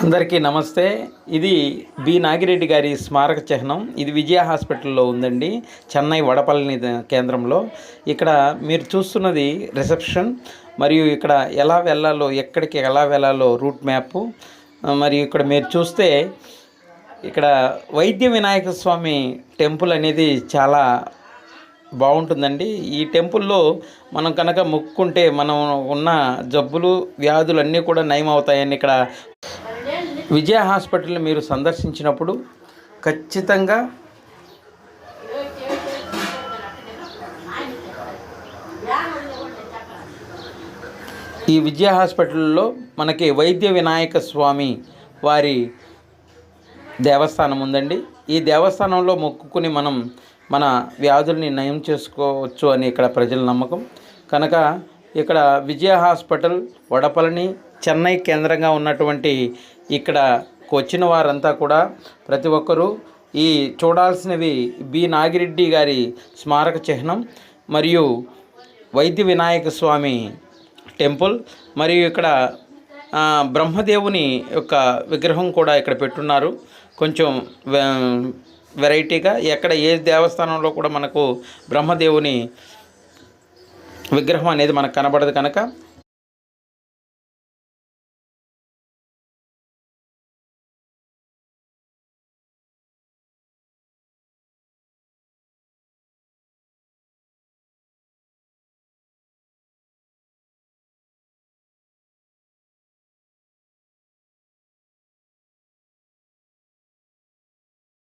అందరికీ నమస్తే. ఇది బి నాగిరెడ్డి గారి స్మారక చిహ్నం. ఇది విజయ హాస్పిటల్లో ఉందండి, చెన్నై వడపల్లి కేంద్రంలో. ఇక్కడ మీరు చూస్తున్నది రిసెప్షన్, మరియు ఇక్కడ ఎలా వెళ్ళాలో, ఎక్కడికి ఎలా వెళ్ళాలో రూట్ మ్యాపు. మరియు ఇక్కడ మీరు చూస్తే ఇక్కడ వైద్య వినాయక స్వామి టెంపుల్ అనేది చాలా బాగుంటుందండి. ఈ టెంపుల్లో మనం కనుక మొక్కుకుంటే మనం ఉన్న జబ్బులు వ్యాధులు అన్నీ కూడా నయం అవుతాయని ఇక్కడ విజయ హాస్పిటల్ని మీరు సందర్శించినప్పుడు ఖచ్చితంగా ఈ విజయ హాస్పిటల్లో మనకి వైద్య వినాయక స్వామి వారి దేవస్థానం ఉందండి. ఈ దేవస్థానంలో మొక్కుకుని మనం మన వ్యాధుల్ని నయం చేసుకోవచ్చు అని ఇక్కడ ప్రజల నమ్మకం. కనుక ఇక్కడ విజయ హాస్పిటల్ వడపల్లి చెన్నై కేంద్రంగా ఉన్నటువంటి ఇక్కడకు వచ్చిన వారంతా కూడా ప్రతి ఒక్కరూ ఈ చూడాల్సినవి బి నాగిరెడ్డి గారి స్మారక చిహ్నం మరియు వైద్య వినాయక స్వామి టెంపుల్, మరియు ఇక్కడ బ్రహ్మదేవుని యొక్క విగ్రహం కూడా ఇక్కడ పెట్టున్నారు. కొంచెం వెరైటీగా, ఎక్కడ ఏ దేవస్థానంలో కూడా మనకు బ్రహ్మదేవుని విగ్రహం అనేది మనకు కనబడదు. కనుక